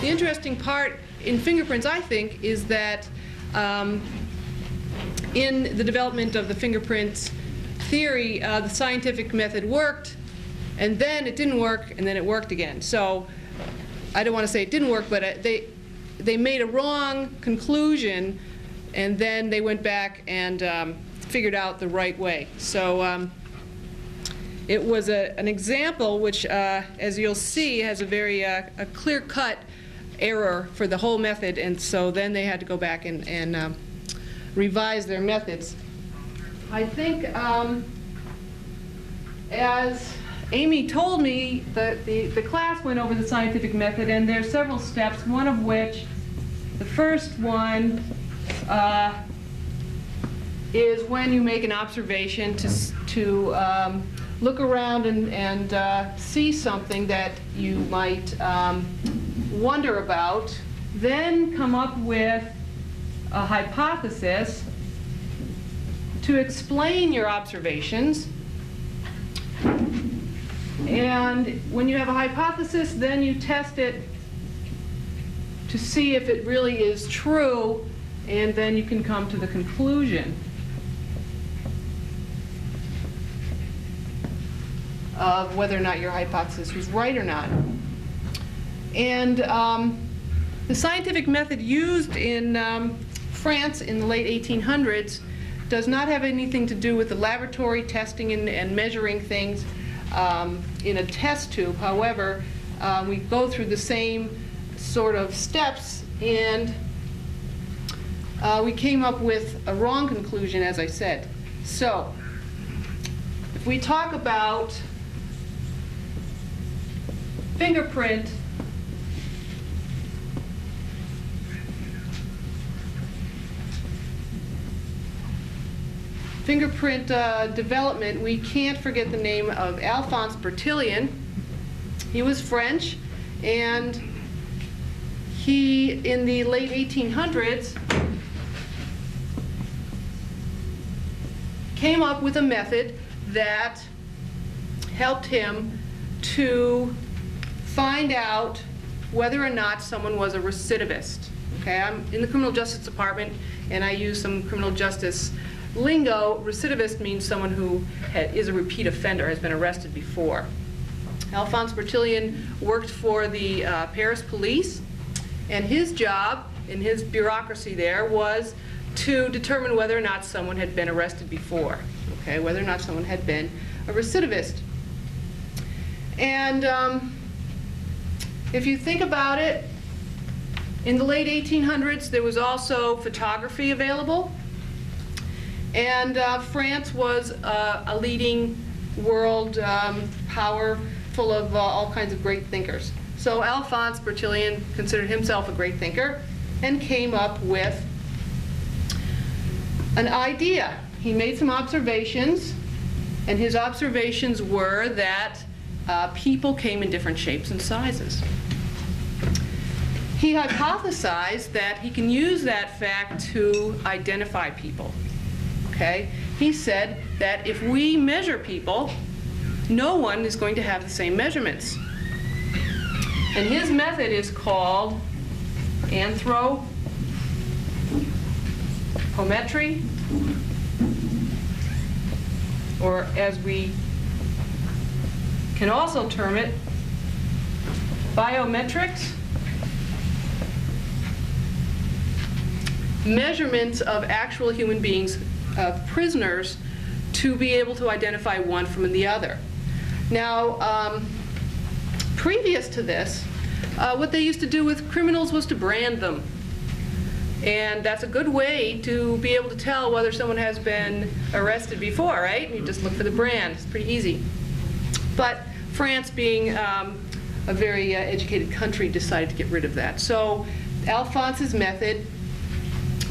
The interesting part in fingerprints, I think, is that in the development of the fingerprints theory, the scientific method worked, and then it didn't work, and then it worked again. So I don't want to say it didn't work, but they made a wrong conclusion, and then they went back and figured out the right way. So it was an example which, as you'll see, has a very a clear-cut error for the whole method, and so then they had to go back and revise their methods. I think, as Amy told me, the class went over the scientific method, and there's several steps, one of which, the first one, is when you make an observation to look around and see something that you might wonder about, then come up with a hypothesis to explain your observations. And when you have a hypothesis, then you test it to see if it really is true, and then you can come to the conclusion of whether or not your hypothesis was right or not. And the scientific method used in France in the late 1800s does not have anything to do with the laboratory testing and measuring things in a test tube. However, we go through the same sort of steps, and we came up with a wrong conclusion, as I said. So if we talk about fingerprint development, we can't forget the name of Alphonse Bertillon. He was French, and he, in the late 1800s, came up with a method that helped him to find out whether or not someone was a recidivist. Okay, I'm in the criminal justice department, and I use some criminal justice lingo. Recidivist means someone who is a repeat offender, has been arrested before. Alphonse Bertillon worked for the Paris police, and his job in his bureaucracy there was to determine whether or not someone had been arrested before, okay, whether or not someone had been a recidivist. And if you think about it, in the late 1800s, there was also photography available. And France was a leading world power full of all kinds of great thinkers. So Alphonse Bertillon considered himself a great thinker and came up with an idea. He made some observations, and his observations were that people came in different shapes and sizes. He hypothesized that he can use that fact to identify people. Okay? He said that if we measure people, no one is going to have the same measurements. And his method is called anthropometry, or as we can also term it, biometrics. Measurements of actual human beings, of prisoners, to be able to identify one from the other. Now, previous to this, what they used to do with criminals was to brand them. And that's a good way to be able to tell whether someone has been arrested before, right? You just look for the brand. It's pretty easy. But France, being a very educated country, decided to get rid of that. So Alphonse's method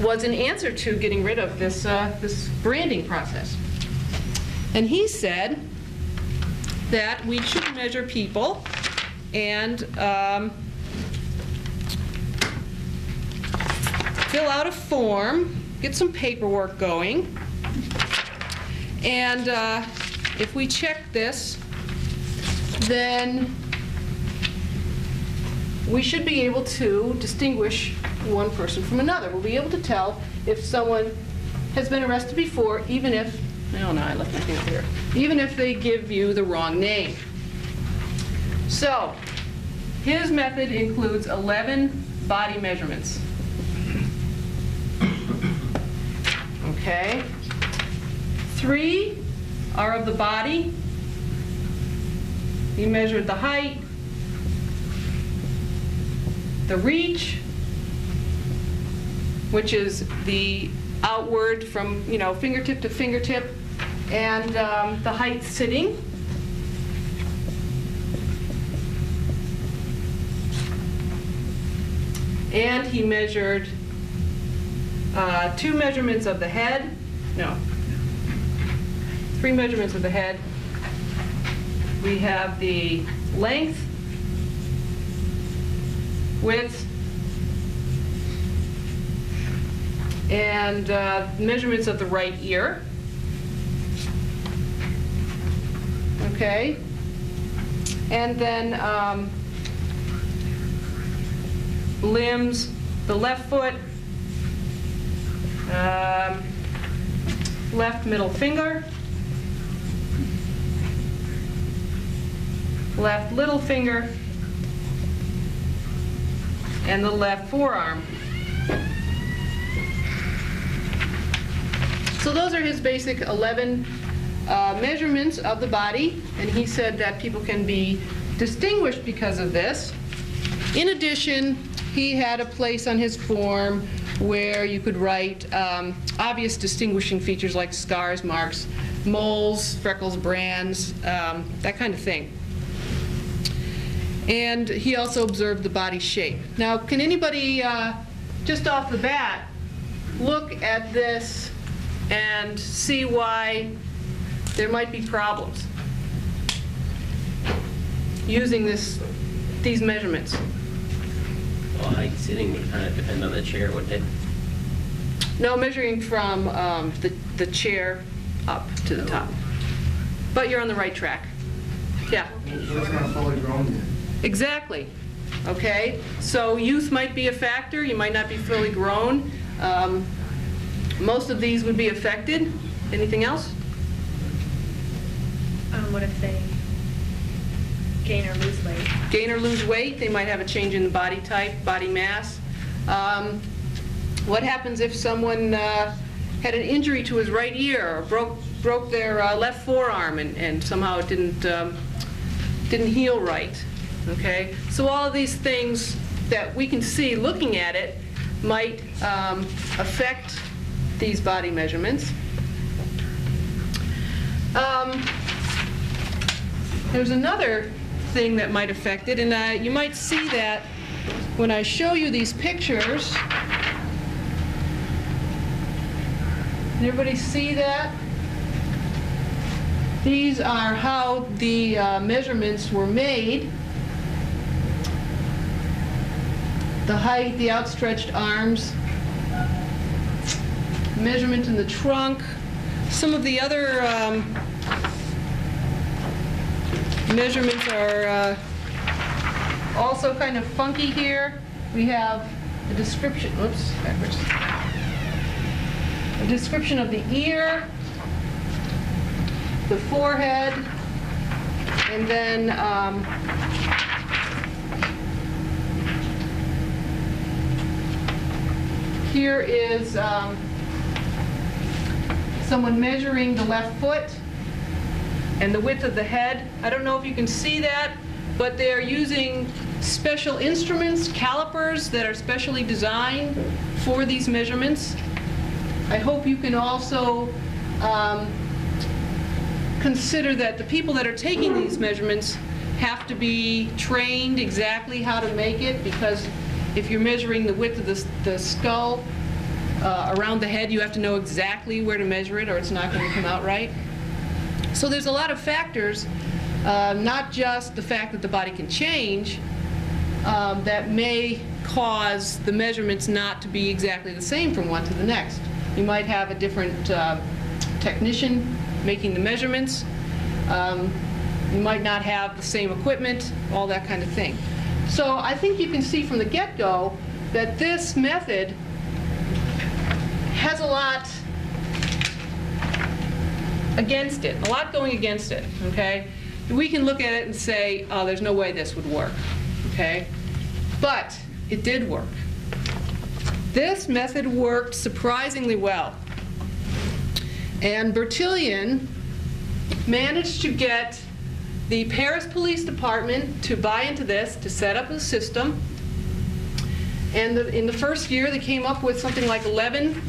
was an answer to getting rid of this, this branding process. And he said that we should measure people and fill out a form, get some paperwork going, and if we check this, then we should be able to distinguish one person from another. We'll be able to tell if someone has been arrested before, even if, oh no, I left my thing up here, even if they give you the wrong name. So, his method includes 11 body measurements. Okay. 3 are of the body. He measured the height, the reach, which is the outward from, fingertip to fingertip, and the height sitting. And he measured 2 measurements of the head. No. 3 measurements of the head. We have the length, width, and measurements of the right ear. Okay. And then limbs, the left foot, left middle finger, left little finger, and the left forearm. So those are his basic 11 measurements of the body, and he said that people can be distinguished because of this. In addition, he had a place on his form where you could write obvious distinguishing features like scars, marks, moles, freckles, brands, that kind of thing. And he also observed the body shape. Now, can anybody, just off the bat, look at this and see why there might be problems using these measurements? Well, height sitting would kind of depend on the chair, wouldn't it? No, measuring from the chair up to the top. But you're on the right track. Yeah. That's not fully grown yet. Exactly. Okay. So youth might be a factor. You might not be fully grown. Most of these would be affected. Anything else? What if they gain or lose weight? Gain or lose weight. They might have a change in the body type, body mass. What happens if someone had an injury to his right ear or broke their left forearm and somehow it didn't heal right? Okay. So all of these things that we can see looking at it might affect these body measurements. There's another thing that might affect it, and you might see that when I show you these pictures. Can everybody see that? These are how the measurements were made. The height, the outstretched arms, measurement in the trunk. Some of the other measurements are also kind of funky here. We have a description, oops, backwards. A description of the ear, the forehead, and then here is someone measuring the left foot and the width of the head. I don't know if you can see that, but they're using special instruments, calipers, that are specially designed for these measurements. I hope you can also consider that the people that are taking these measurements have to be trained exactly how to make it, because if you're measuring the width of the skull around the head, you have to know exactly where to measure it or it's not going to come out right. So there's a lot of factors, not just the fact that the body can change, that may cause the measurements not to be exactly the same from one to the next. You might have a different technician making the measurements. You might not have the same equipment, all that kind of thing. So I think you can see from the get-go that this method has a lot against it, a lot going against it, okay? We can look at it and say, oh, there's no way this would work, okay? But it did work. This method worked surprisingly well. And Bertillon managed to get the Paris Police Department to buy into this, to set up a system. And in the first year, they came up with something like 11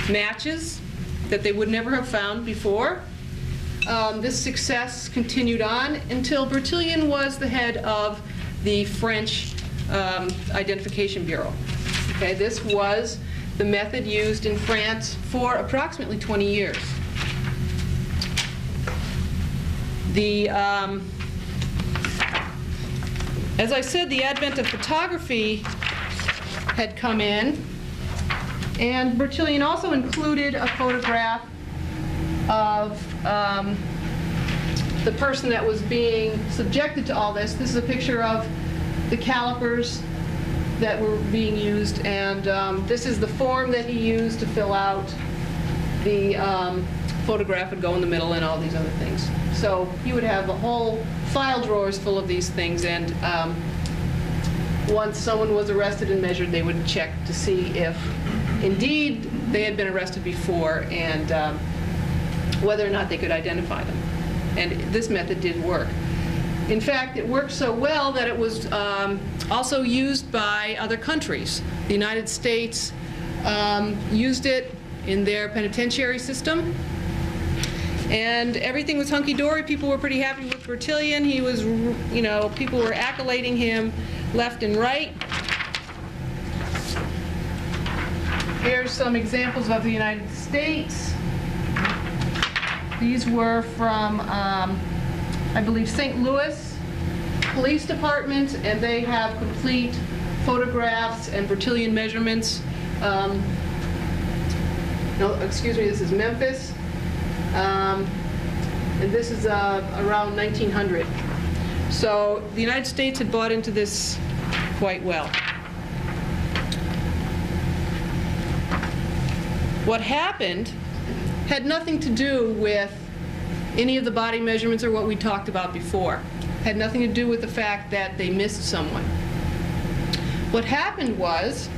matches that they would never have found before. This success continued on until Bertillon was the head of the French Identification Bureau. Okay, this was the method used in France for approximately 20 years. As I said, the advent of photography had come in, and Bertillon also included a photograph of the person that was being subjected to all this. This is a picture of the calipers that were being used, and this is the form that he used to fill out. The photograph would go in the middle and all these other things. So he would have a whole file drawers full of these things, and once someone was arrested and measured, they would check to see if indeed they had been arrested before and whether or not they could identify them. And this method did work. In fact, it worked so well that it was also used by other countries. The United States used it in their penitentiary system, and everything was hunky-dory. People were pretty happy with Bertillon. He was, you know, people were accolading him left and right. Here's some examples of the United States. These were from, I believe, St. Louis Police Department, and they have complete photographs and Bertillon measurements. No, excuse me, this is Memphis. And this is around 1900. So the United States had bought into this quite well. What happened had nothing to do with any of the body measurements or what we talked about before. Had nothing to do with the fact that they missed someone. What happened was,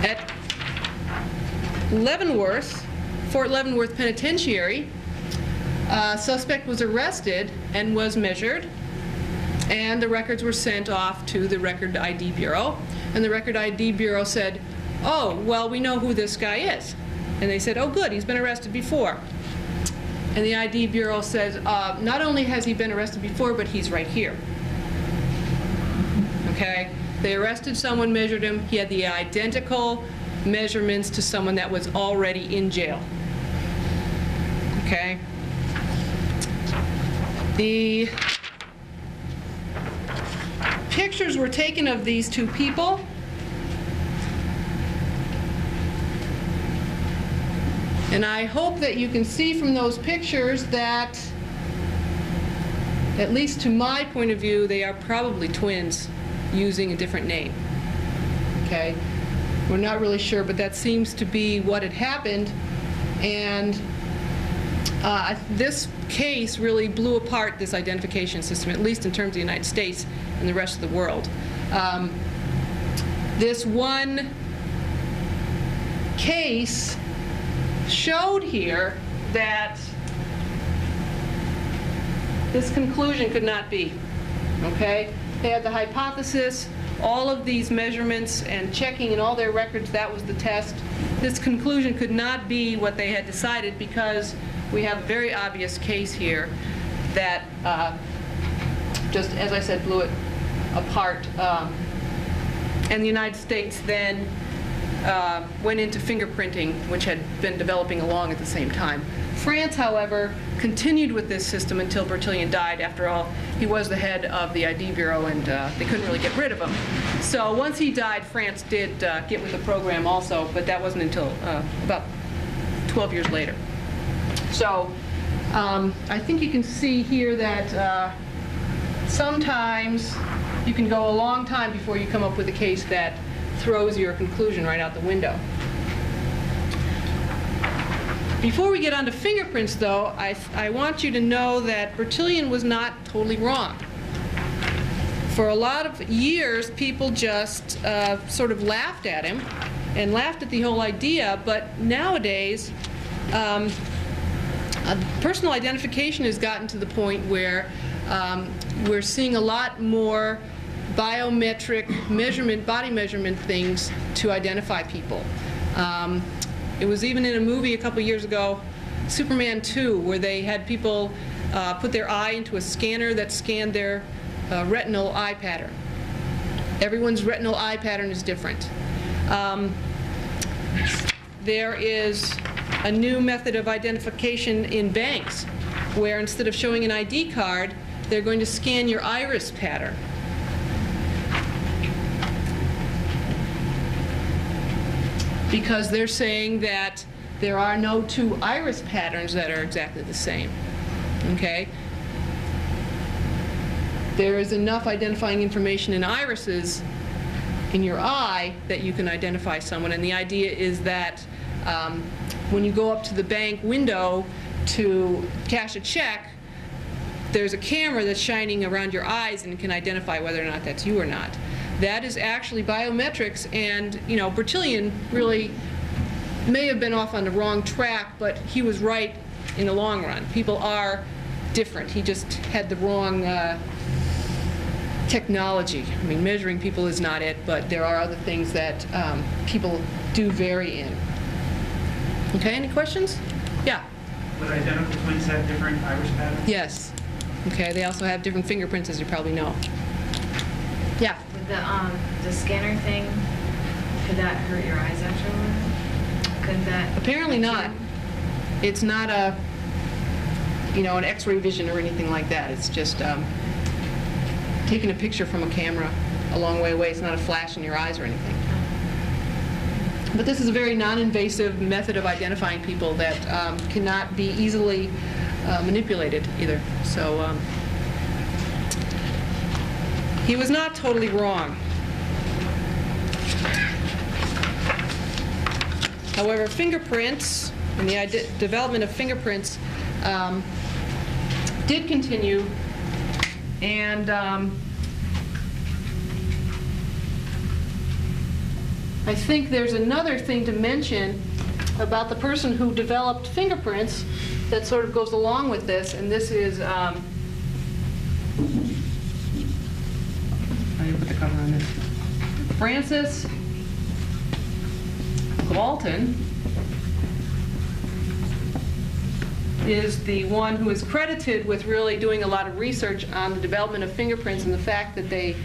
at Leavenworth, Fort Leavenworth Penitentiary, a suspect was arrested and was measured, and the records were sent off to the Record ID Bureau. And the Record ID Bureau said, oh, well, we know who this guy is. And they said, oh, good, he's been arrested before. And the ID Bureau says, not only has he been arrested before, but he's right here. Okay? They arrested someone, measured him. He had the identical measurements to someone that was already in jail. Okay? The pictures were taken of these two people. And I hope that you can see from those pictures that, at least to my point of view, they are probably twins using a different name. Okay? We're not really sure, but that seems to be what had happened. And this case really blew apart this identification system, at least in terms of the United States and the rest of the world. This one case showed here that this conclusion could not be. Okay? They had the hypothesis, all of these measurements and checking in all their records, that was the test. This conclusion could not be what they had decided because we have a very obvious case here that just, as I said, blew it apart. And the United States then went into fingerprinting, which had been developing along at the same time. France, however, continued with this system until Bertillon died. After all, he was the head of the ID Bureau, and they couldn't really get rid of him. So once he died, France did get with the program also, but that wasn't until about 12 years later. So I think you can see here that sometimes you can go a long time before you come up with a case that throws your conclusion right out the window. Before we get on to fingerprints, though, I want you to know that Bertillon was not totally wrong. For a lot of years, people just sort of laughed at him and laughed at the whole idea, but nowadays, personal identification has gotten to the point where we're seeing a lot more biometric measurement, body measurement things to identify people. It was even in a movie a couple years ago, Superman 2, where they had people put their eye into a scanner that scanned their retinal eye pattern. Everyone's retinal eye pattern is different. There is a new method of identification in banks where instead of showing an ID card, they're going to scan your iris pattern. Because they're saying that there are no two iris patterns that are exactly the same. Okay? There is enough identifying information in irises in your eye that you can identify someone, and the idea is that when you go up to the bank window to cash a check, there's a camera that's shining around your eyes and can identify whether or not that's you or not. That is actually biometrics, and you know, Bertillon really may have been off on the wrong track, but he was right in the long run. People are different. He just had the wrong technology. I mean, measuring people is not it, but there are other things that people do vary in. Okay, any questions? Yeah? Would identical twins have different iris patterns? Yes. Okay, they also have different fingerprints, as you probably know. Yeah? With the scanner thing, could that hurt your eyes afterward? Could that? Apparently not. It's not a, you know, an X-ray vision or anything like that. It's just taking a picture from a camera a long way away. It's not a flash in your eyes or anything. But this is a very non-invasive method of identifying people that cannot be easily manipulated either. So he was not totally wrong. However, fingerprints and the development of fingerprints did continue, and I think there's another thing to mention about the person who developed fingerprints that sort of goes along with this, and this is, I didn't put the cover on this, Francis Galton is the one who is credited with really doing a lot of research on the development of fingerprints and the fact that they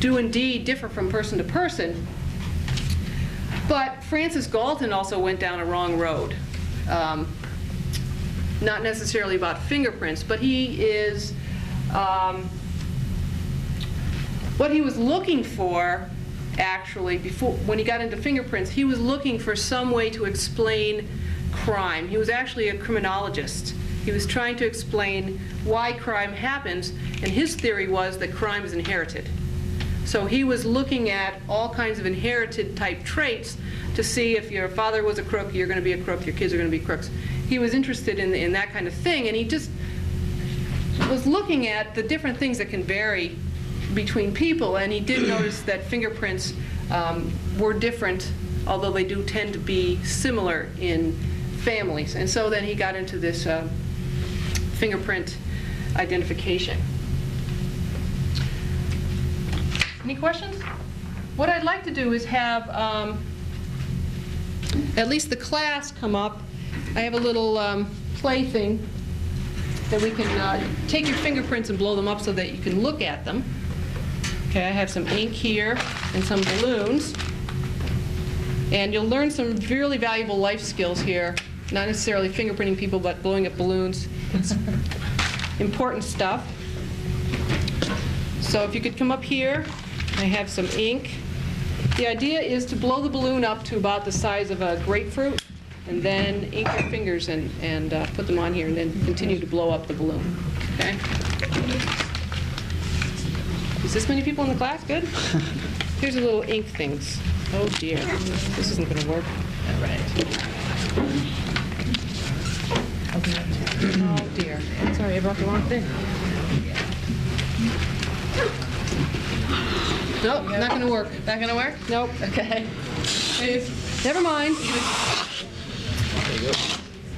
do indeed differ from person to person. But Francis Galton also went down a wrong road. Not necessarily about fingerprints, but he is, what he was looking for, actually, when he got into fingerprints, he was looking for some way to explain crime. He was actually a criminologist. He was trying to explain why crime happens, and his theory was that crime is inherited. So he was looking at all kinds of inherited type traits to see if your father was a crook, you're going to be a crook, your kids are going to be crooks. He was interested in that kind of thing, and he just was looking at the different things that can vary between people, and he did notice that fingerprints were different, although they do tend to be similar in families. And so then he got into this fingerprint identification. Any questions? What I'd like to do is have at least the class come up. I have a little play thing that we can take your fingerprints and blow them up so that you can look at them. Okay, I have some ink here and some balloons. And you'll learn some really valuable life skills here. Not necessarily fingerprinting people, but blowing up balloons. It's important stuff. So if you could come up here, I have some ink. The idea is to blow the balloon up to about the size of a grapefruit, and then ink your fingers and put them on here, and then continue to blow up the balloon. Okay? this many people in the class? Good. Here's the little ink things. Oh dear, this isn't going to work. All right. Oh dear. Sorry, I brought the wrong thing. Nope, not going to work. Not gonna work? Nope. Okay. Never mind.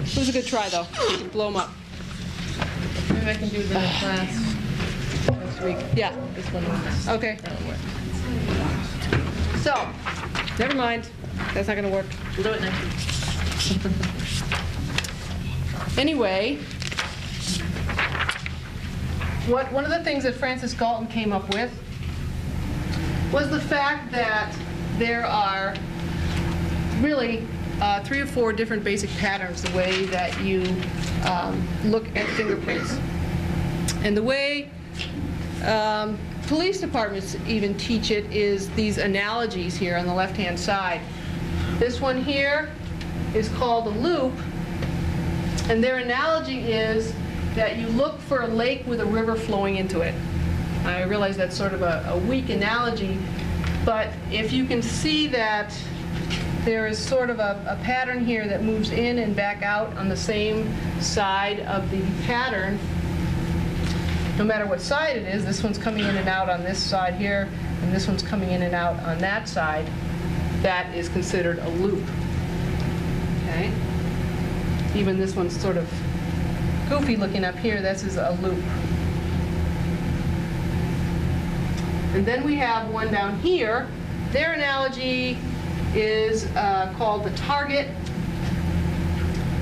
It was a good try, though. You could blow them up. Maybe I can do the class next week. Yeah. This one. Okay. So, never mind. That's not going to work. We'll do it next week. Anyway, one of the things that Francis Galton came up with was the fact that there are really 3 or 4 different basic patterns the way that you look at fingerprints. And the way police departments even teach it is these analogies here on the left-hand side. This one here is called a loop, and their analogy is that you look for a lake with a river flowing into it. I realize that's sort of a weak analogy, but if you can see that there is sort of a pattern here that moves in and back out on the same side of the pattern, no matter what side it is, this one's coming in and out on this side here, and this one's coming in and out on that side, that is considered a loop. Okay? Even this one's sort of goofy looking up here, this is a loop. And then we have one down here. Their analogy is called the target.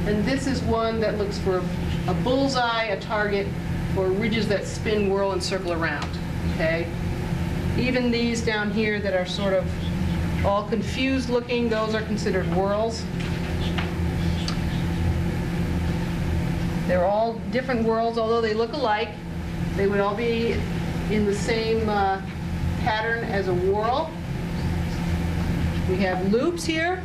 And this is one that looks for a bullseye, a target, or ridges that spin, whirl, and circle around. Okay? Even these down here that are sort of all confused looking, those are considered whirls. They're all different whirls, although they look alike. They would all be in the same pattern as a whirl. We have loops here.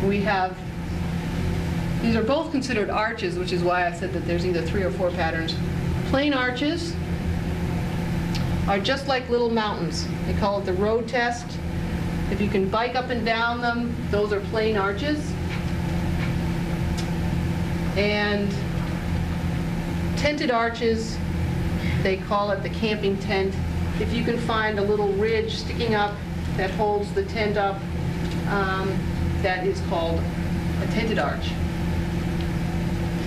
We have, these are both considered arches, which is why I said that there's either 3 or 4 patterns. Plain arches are just like little mountains. They call it the road test. If you can bike up and down them, those are plain arches. And tented arches, they call it the camping tent. If you can find a little ridge sticking up that holds the tent up, that is called a tented arch.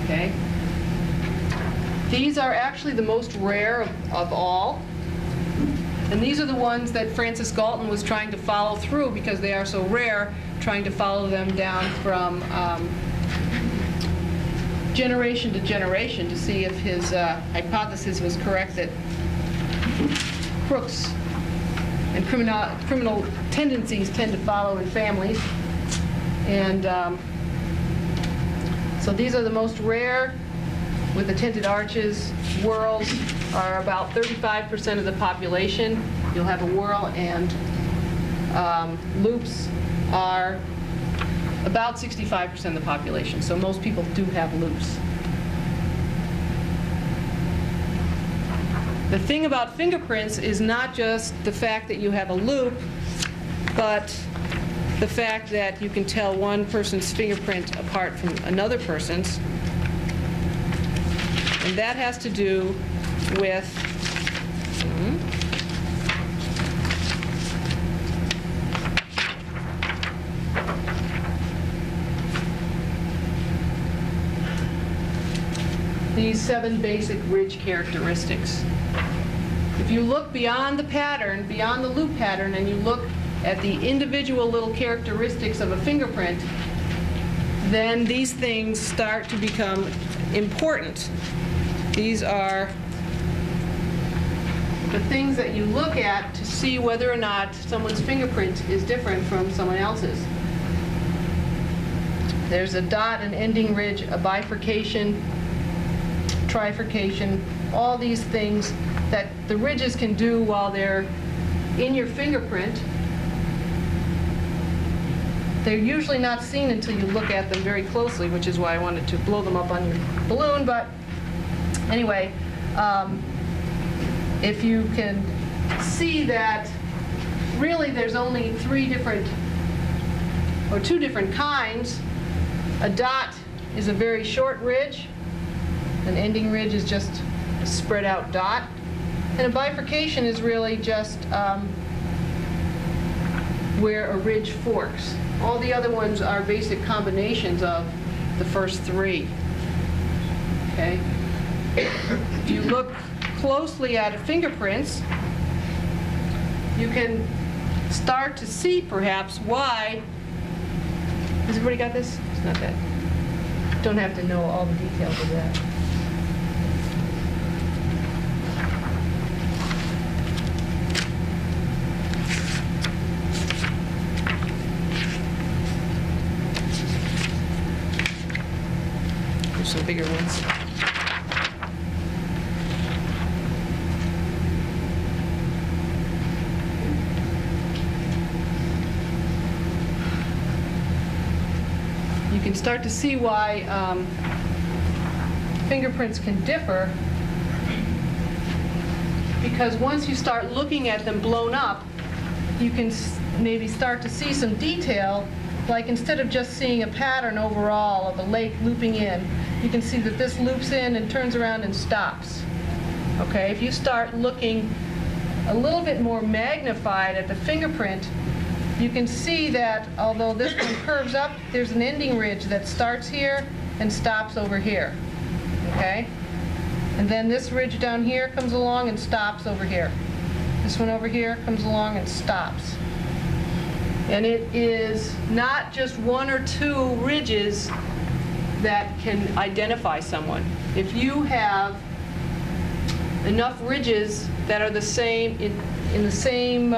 Okay? These are actually the most rare of all. And these are the ones that Francis Galton was trying to follow through because they are so rare, trying to follow them down from generation to generation to see if his hypothesis was correct that crooks and criminal tendencies tend to follow in families. And so these are the most rare with the tinted arches. Whirls are about 35% of the population. You'll have a whirl, and loops are about 65% of the population. So most people do have loops. The thing about fingerprints is not just the fact that you have a loop, but the fact that you can tell one person's fingerprint apart from another person's. And that has to do with these 7 basic ridge characteristics. If you look beyond the pattern, beyond the loop pattern, and you look at the individual little characteristics of a fingerprint, then these things start to become important. These are the things that you look at to see whether or not someone's fingerprint is different from someone else's. There's a dot, an ending ridge, a bifurcation, trifurcation, all these things that the ridges can do while they're in your fingerprint. They're usually not seen until you look at them very closely, which is why I wanted to blow them up on your balloon. But anyway, if you can see that really there's only two different kinds. A dot is a very short ridge. An ending ridge is just a spread out dot. And a bifurcation is really just where a ridge forks. All the other ones are basic combinations of the first three. Okay? If you look closely at fingerprints, you can start to see perhaps why. Has everybody got this? It's not that. Don't have to know all the details of that. There's some bigger ones. You can start to see why fingerprints can differ, because once you start looking at them blown up, you can maybe start to see some detail, like instead of just seeing a pattern overall of a lake looping in, you can see that this loops in and turns around and stops. Okay, if you start looking a little bit more magnified at the fingerprint, you can see that although this one curves up, there's an ending ridge that starts here and stops over here. Okay? And then this ridge down here comes along and stops over here. This one over here comes along and stops. And it is not just one or two ridges that can identify someone. If you have enough ridges that are the same in the same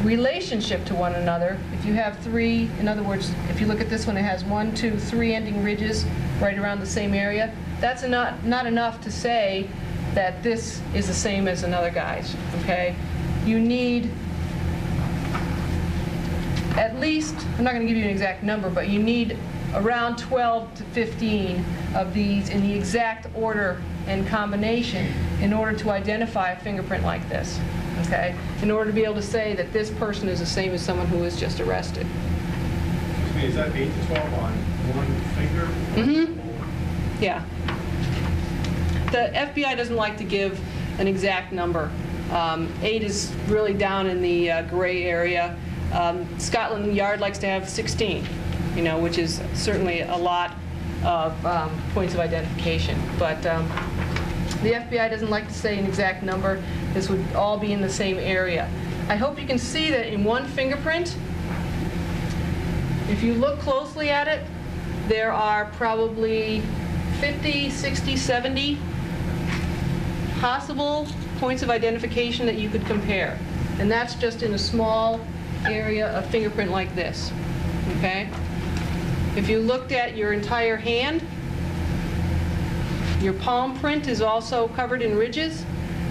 relationship to one another, if you have three, in other words, if you look at this one, it has 1, 2, 3 ending ridges right around the same area, that's not enough to say that this is the same as another guy's, okay? You need at least, I'm not going to give you an exact number, but you need around 12 to 15 of these in the exact order and combination in order to identify a fingerprint like this. Okay? In order to be able to say that this person is the same as someone who was just arrested. Excuse me, is that 8 to 12 on one finger? Mm-hmm. Yeah. The FBI doesn't like to give an exact number. 8 is really down in the gray area. Scotland Yard likes to have 16, which is certainly a lot of points of identification. But the FBI doesn't like to say an exact number. This would all be in the same area. I hope you can see that in one fingerprint, if you look closely at it, there are probably 50, 60, 70 possible points of identification that you could compare. And that's just in a small area of fingerprint like this. Okay? If you looked at your entire hand, your palm print is also covered in ridges,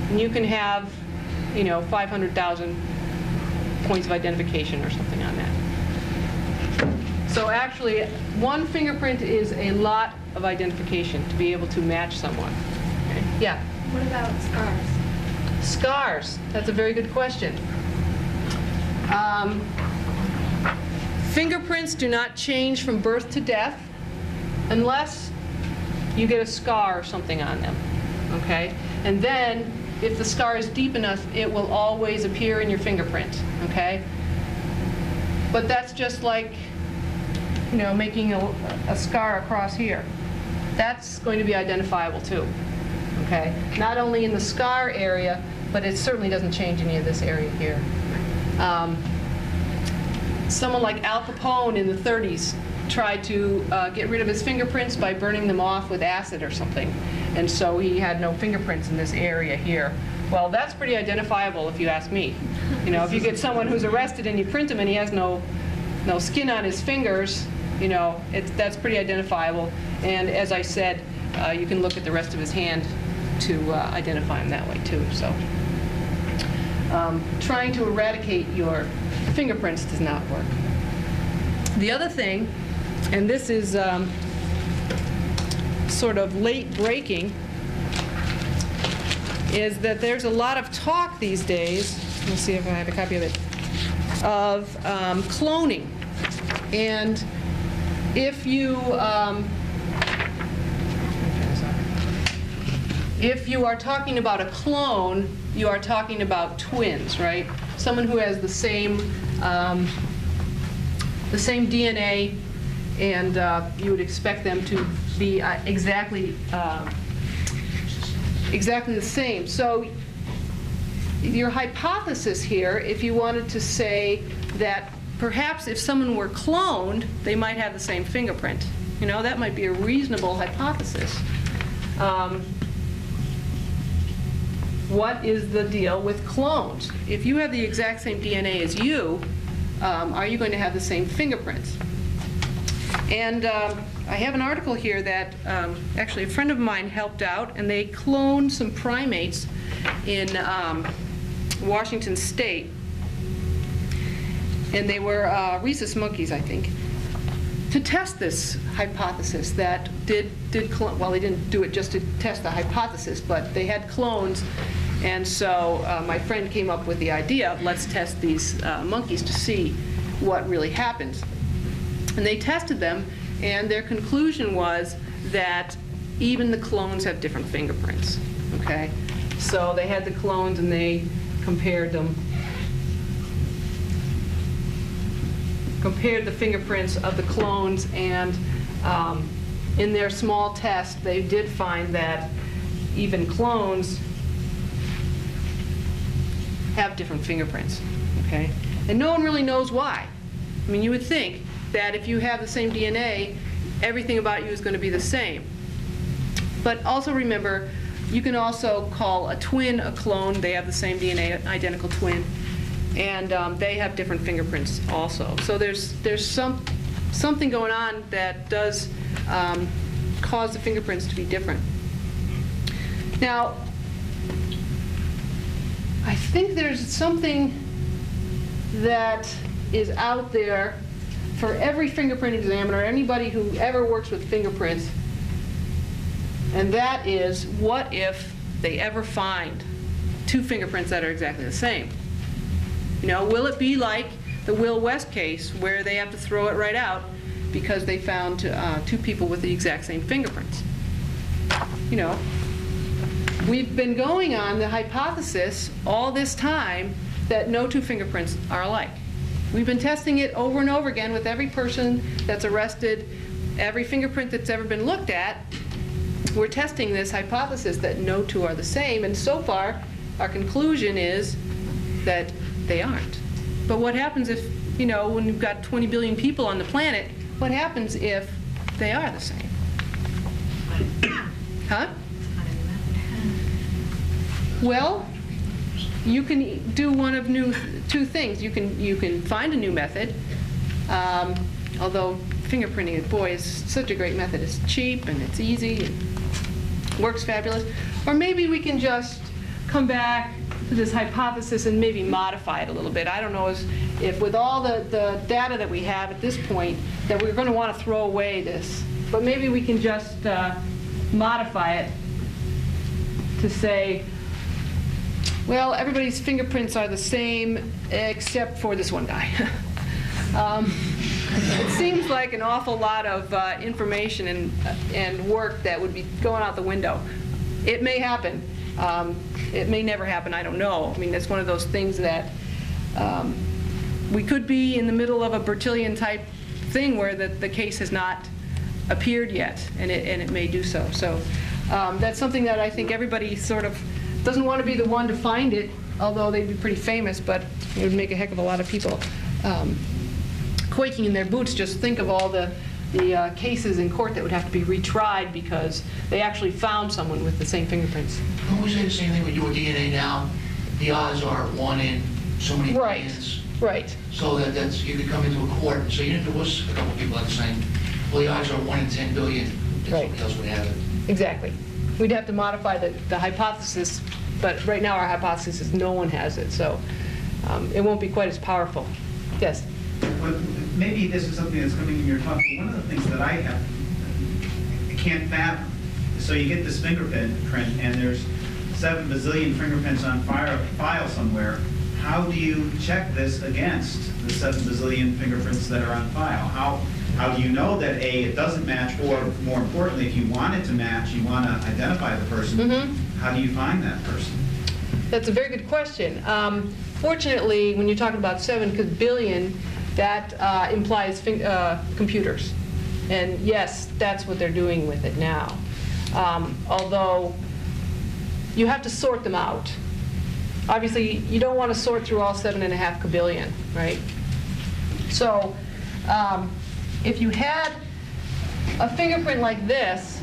and you can have, 500,000 points of identification or something on that. So actually, one fingerprint is a lot of identification to be able to match someone. Okay? Yeah? What about scars? Scars. That's a very good question. Fingerprints do not change from birth to death unless you get a scar or something on them. Okay? And then, if the scar is deep enough, it will always appear in your fingerprint. Okay? But that's just like, making a scar across here. That's going to be identifiable too. Okay? Not only in the scar area, but it certainly doesn't change any of this area here. Someone like Al Capone in the 30s tried to get rid of his fingerprints by burning them off with acid or something. And so he had no fingerprints in this area here. Well, that's pretty identifiable if you ask me. If you get someone who's arrested and you print him and he has no skin on his fingers, that's pretty identifiable. And as I said, you can look at the rest of his hand to identify him that way too. So trying to eradicate your fingerprints does not work. The other thing, and this is sort of late breaking, is that there's a lot of talk these days, let's see if I have a copy of it, of cloning. And if you are talking about a clone, you are talking about twins, right? Someone who has the same DNA, and you would expect them to be exactly the same. So your hypothesis here, if you wanted to say that perhaps if someone were cloned, they might have the same fingerprint. You know, that might be a reasonable hypothesis. What is the deal with clones? If you have the exact same DNA as you, are you going to have the same fingerprints? And I have an article here that actually a friend of mine helped out, and they cloned some primates in Washington State. And they were rhesus monkeys, I think, to test this hypothesis that well, they didn't do it just to test the hypothesis, but they had clones. And so my friend came up with the idea of let's test these monkeys to see what really happens. And they tested them, and their conclusion was that even the clones have different fingerprints, okay? So they had the clones and they compared them, compared the fingerprints of the clones, and in their small test, they did find that even clones have different fingerprints, okay? And no one really knows why. I mean, you would think that if you have the same DNA, everything about you is going to be the same. But also remember, you can also call a twin a clone. They have the same DNA, identical twin. And they have different fingerprints also. So there's something going on that does cause the fingerprints to be different. Now, I think there's something that is out there for every fingerprint examiner, anybody who ever works with fingerprints, and that is, what if they ever find two fingerprints that are exactly the same? You know, will it be like the Will West case where they have to throw it right out because they found two people with the exact same fingerprints? You know, we've been going on the hypothesis all this time that no two fingerprints are alike. We've been testing it over and over again with every person that's arrested, every fingerprint that's ever been looked at. We're testing this hypothesis that no two are the same, and so far our conclusion is that they aren't. But what happens if, you know, when you've got 20 billion people on the planet, what happens if they are the same? Huh? Well, you can do one of two things. You can find a new method, although fingerprinting, boy, is such a great method. It's cheap and it's easy and works fabulous. Or maybe we can just come back to this hypothesis and maybe modify it a little bit. I don't know if with all the data that we have at this point that we're going to want to throw away this. But maybe we can just modify it to say, well, everybody's fingerprints are the same except for this one guy. It seems like an awful lot of information and work that would be going out the window. It may happen. It may never happen. I don't know. I mean, it's one of those things that we could be in the middle of a Bertillon type thing where the case has not appeared yet, and it may do so. So that's something that I think everybody sort of doesn't want to be the one to find it, although they'd be pretty famous, but it would make a heck of a lot of people quaking in their boots. Just think of all the cases in court that would have to be retried because they actually found someone with the same fingerprints. Don't we say the same thing with your DNA now? The odds are 1 in so many millions. Right. So that's you could come into a court and say, there was a couple people at the same. Well, the odds are 1 in 10 billion that somebody else would have it. Exactly. We'd have to modify the hypothesis, but right now our hypothesis is no one has it, so it won't be quite as powerful. Yes. But maybe this is something that's coming in your talk, but one of the things that I can't fathom, so you get this fingerprint, and there's 7 bazillion fingerprints on file somewhere. How do you check this against the 7 bazillion fingerprints that are on file? How do you know that A, it doesn't match, or more importantly, if you want it to match, you want to identify the person, how do you find that person? That's a very good question. Fortunately, when you're talking about 7 billion, that implies computers. And yes, that's what they're doing with it now. Although you have to sort them out. Obviously, you don't want to sort through all 7.5 billion, right? So if you had a fingerprint like this,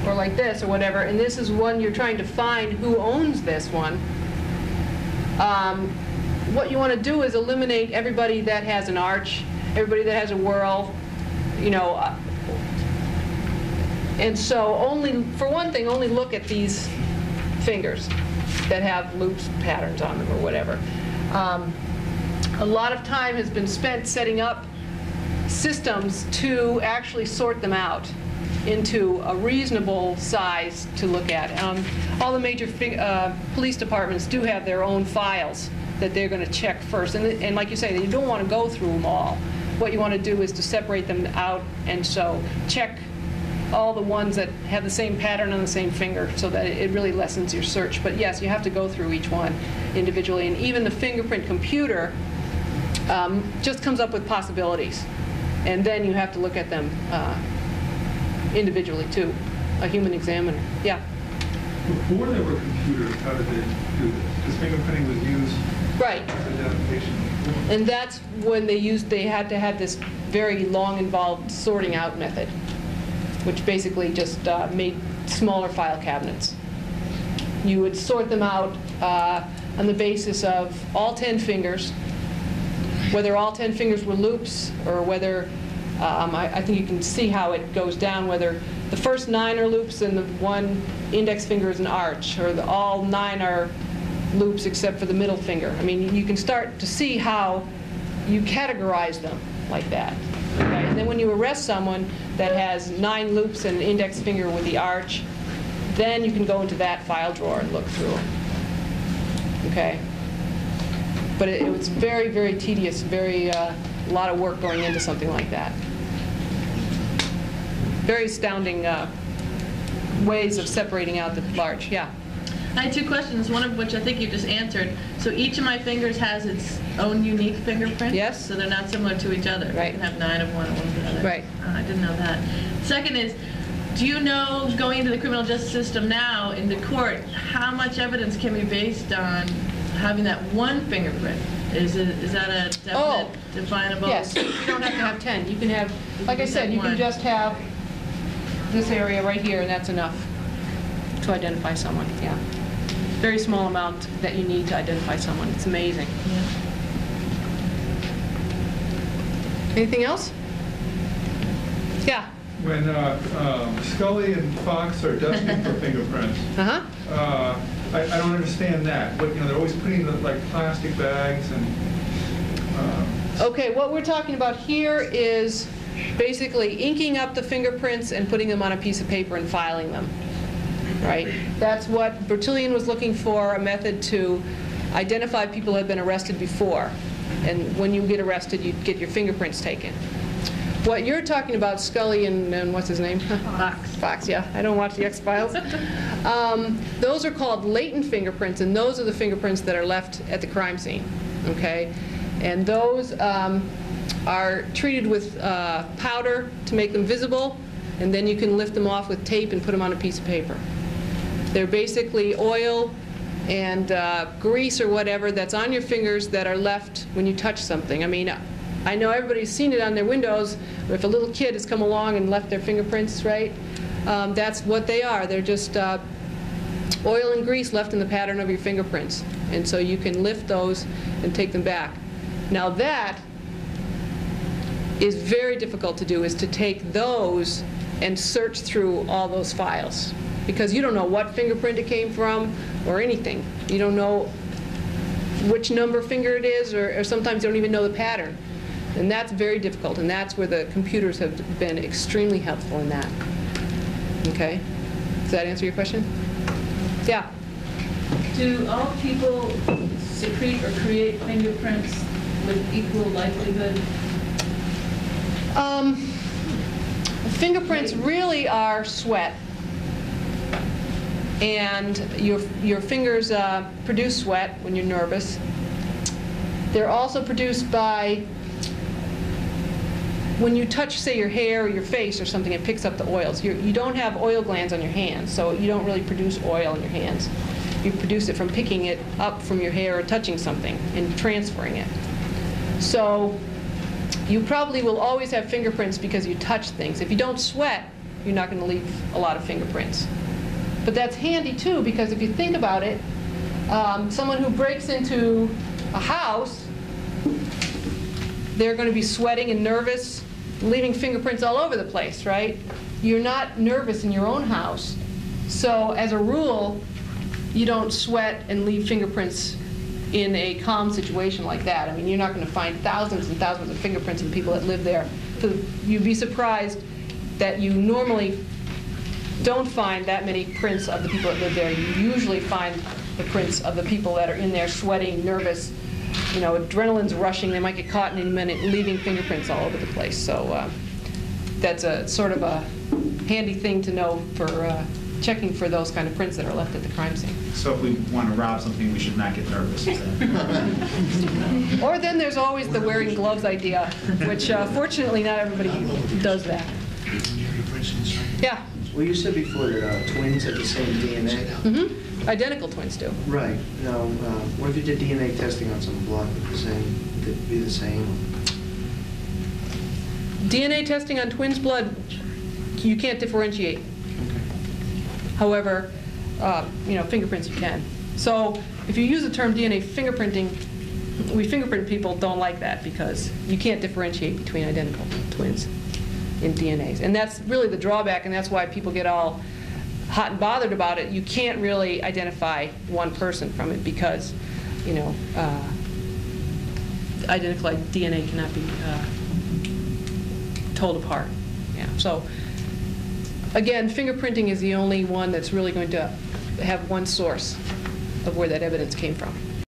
or like this, or whatever, and this is one you're trying to find who owns this one, what you want to do is eliminate everybody that has an arch, everybody that has a whorl, you know, and so only, for one thing, only look at these fingers that have loops, patterns on them, or whatever. A lot of time has been spent setting up systems to actually sort them out into a reasonable size to look at. All the major police departments do have their own files that they're going to check first. And like you say, you don't want to go through them all. What you want to do is to separate them out, and so check all the ones that have the same pattern on the same finger, so that it really lessens your search. But yes, you have to go through each one individually. And even the fingerprint computer just comes up with possibilities. And then you have to look at them individually too, a human examiner. Yeah? Before there were computers, how did they do this? Because fingerprinting was used Right. as identification. And that's when they had to have this very long, involved sorting out method, which basically just made smaller file cabinets. You would sort them out on the basis of all 10 fingers, whether all 10 fingers were loops, or whether, I think you can see how it goes down, whether the first 9 are loops and the 1 index finger is an arch, or all 9 are loops except for the middle finger. I mean, you can start to see how you categorize them like that. Okay? And then when you arrest someone that has 9 loops and an index finger with the arch, then you can go into that file drawer and look through them. Okay? But it was very, very tedious, a lot of work going into something like that. Very astounding ways of separating out the large. Yeah? I had 2 questions, one of which I think you just answered. So each of my fingers has its own unique fingerprint? Yes. So they're not similar to each other? Right. You can have 9 of one and 1 of the other? Right. I didn't know that. Second is, do you know, going into the criminal justice system now, in the court, how much evidence can be based on having that one fingerprint? Is that a definite, definable? Yes. You don't have to have 10. You can have, like I said, you can just have this area right here, and that's enough to identify someone. Yeah. Very small amount that you need to identify someone. It's amazing. Yeah. Anything else? Yeah. When Scully and Fox are dusting for fingerprints, Uh-huh. I don't understand that. But, you know, they're always putting the, like, plastic bags and... Okay, what we're talking about here is basically inking up the fingerprints and putting them on a piece of paper and filing them. Right? That's what Bertillon was looking for, a method to identify people who had been arrested before. And when you get arrested, you get your fingerprints taken. What you're talking about, Scully and what's his name? Fox. Fox, yeah. I don't watch the X-Files. Those are called latent fingerprints, and those are the fingerprints that are left at the crime scene. Okay? And those are treated with powder to make them visible, and then you can lift them off with tape and put them on a piece of paper. They're basically oil and grease or whatever that's on your fingers that are left when you touch something. I mean, I know everybody's seen it on their windows. If a little kid has come along and left their fingerprints, right? That's what they are. They're just oil and grease left in the pattern of your fingerprints. And so you can lift those and take them back. Now that is very difficult to do, is to take those and search through all those files. Because you don't know what fingerprint it came from or anything. You don't know which number finger it is, or sometimes they don't even know the pattern. And that's very difficult, and that's where the computers have been extremely helpful in that. Okay? Does that answer your question? Yeah? Do all people secrete or create fingerprints with equal likelihood? Fingerprints really are sweat. And your fingers produce sweat when you're nervous. They're also produced by when you touch, say, your hair or your face or something, it picks up the oils. You don't have oil glands on your hands, so you don't really produce oil in your hands. You produce it from picking it up from your hair or touching something and transferring it. So you probably will always have fingerprints because you touch things. If you don't sweat, you're not going to leave a lot of fingerprints. But that's handy too, because if you think about it, someone who breaks into a house, they're going to be sweating and nervous, leaving fingerprints all over the place, right? You're not nervous in your own house. So as a rule, you don't sweat and leave fingerprints in a calm situation like that. I mean, you're not going to find thousands and thousands of fingerprints in people that live there. So you'd be surprised that you normally don't find that many prints of the people that live there. You usually find the prints of the people that are in there sweating, nervous, you know, adrenaline's rushing, they might get caught in a minute, leaving fingerprints all over the place. So that's a sort of a handy thing to know for checking for those kind of prints that are left at the crime scene. So if we want to rob something, we should not get nervous. Or then there's always the wearing gloves idea, which fortunately not everybody does that. Yeah? Well, you said before that twins have the same DNA. Mm-hmm. Identical twins do. Right. Now, what if you did DNA testing on some blood? Would it be the same? DNA testing on twins' blood, you can't differentiate. Okay. However, you know, fingerprints you can. So if you use the term DNA fingerprinting, we fingerprint people don't like that because you can't differentiate between identical twins in DNAs. And that's really the drawback, and that's why people get all hot and bothered about it. You can't really identify one person from it because, you know, identical DNA cannot be told apart. Yeah. So again, fingerprinting is the only one that's really going to have one source of where that evidence came from.